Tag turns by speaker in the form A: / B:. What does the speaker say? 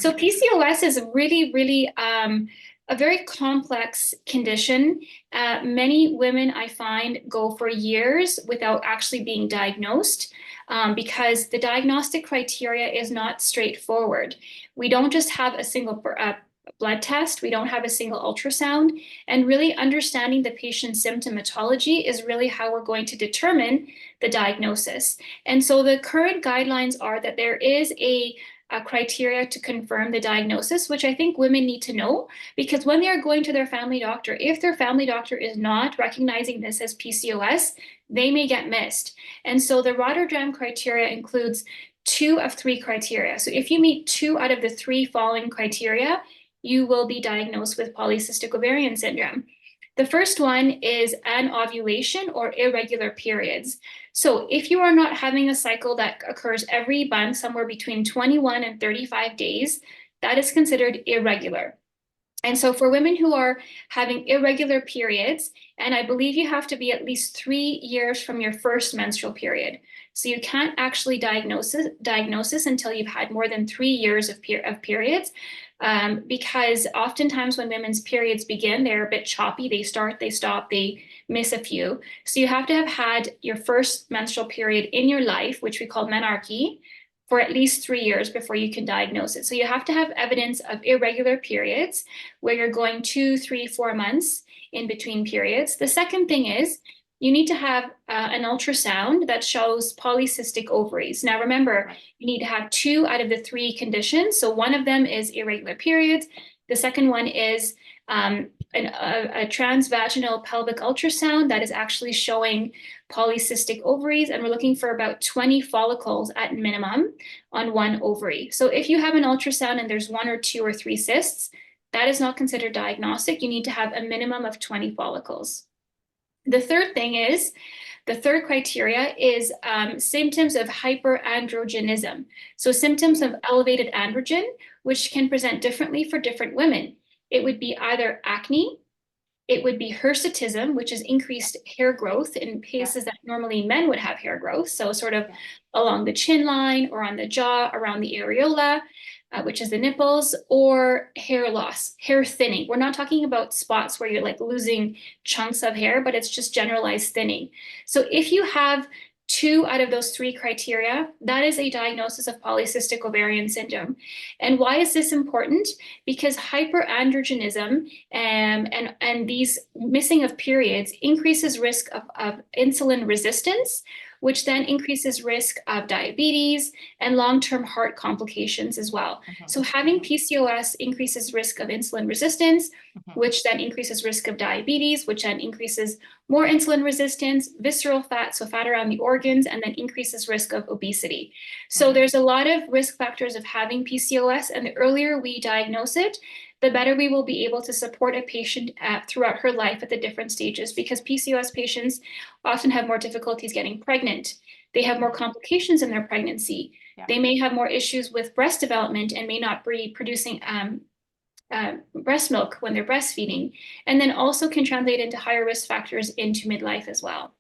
A: So PCOS is really a very complex condition. Many women I find go for years without actually being diagnosed because the diagnostic criteria is not straightforward. We don't just have a single blood test, we don't have a single ultrasound, and really understanding the patient's symptomatology is really how we're going to determine the diagnosis. And so the current guidelines are that there is a criteria to confirm the diagnosis, which I think women need to know, because when they're going to their family doctor, if their family doctor is not recognizing this as PCOS, they may get missed. And so the Rotterdam criteria includes 2 of 3 criteria. So if you meet 2 out of the 3 following criteria, you will be diagnosed with polycystic ovarian syndrome. The first one is anovulation or irregular periods. So if you are not having a cycle that occurs every month, somewhere between 21 and 35 days, that is considered irregular. And so for women who are having irregular periods, and I believe you have to be at least 3 years from your first menstrual period. So you can't actually diagnose until you've had more than 3 years of periods. Because oftentimes when women's periods begin, they're a bit choppy. They start, they stop, they miss a few. So you have to have had your first menstrual period in your life, which we call menarche, for at least 3 years before you can diagnose it. So you have to have evidence of irregular periods where you're going 2, 3, 4 months in between periods. The second thing is you need to have an ultrasound that shows polycystic ovaries. Now, remember, you need to have 2 out of the 3 conditions. So one of them is irregular periods. The second one is a transvaginal pelvic ultrasound that is actually showing polycystic ovaries, and we're looking for about 20 follicles at minimum on one ovary. So if you have an ultrasound and there's 1 or 2 or 3 cysts, that is not considered diagnostic. You need to have a minimum of 20 follicles. The third criteria is symptoms of hyperandrogenism. So symptoms of elevated androgen, which can present differently for different women. It would be either acne, it would be hirsutism, which is increased hair growth in places that normally men would have hair growth. So sort of along the chin line or on the jaw, around the areola, which is the nipples, or hair loss, hair thinning. We're not talking about spots where you're like losing chunks of hair, but it's just generalized thinning. So if you have 2 out of those 3 criteria, that is a diagnosis of polycystic ovarian syndrome. And why is this important? Because hyperandrogenism and these missing of periods increases risk of insulin resistance, which then increases risk of diabetes and long-term heart complications as well. So having PCOS increases risk of insulin resistance, which then increases risk of diabetes, which then increases more insulin resistance, visceral fat, so fat around the organs, and then increases risk of obesity. So there's a lot of risk factors of having PCOS, and the earlier we diagnose it, the better we will be able to support a patient throughout her life at the different stages, because PCOS patients often have more difficulties getting pregnant. They have more complications in their pregnancy. They may have more issues with breast development and may not be producing breast milk when they're breastfeeding, and then also can translate into higher risk factors into midlife as well.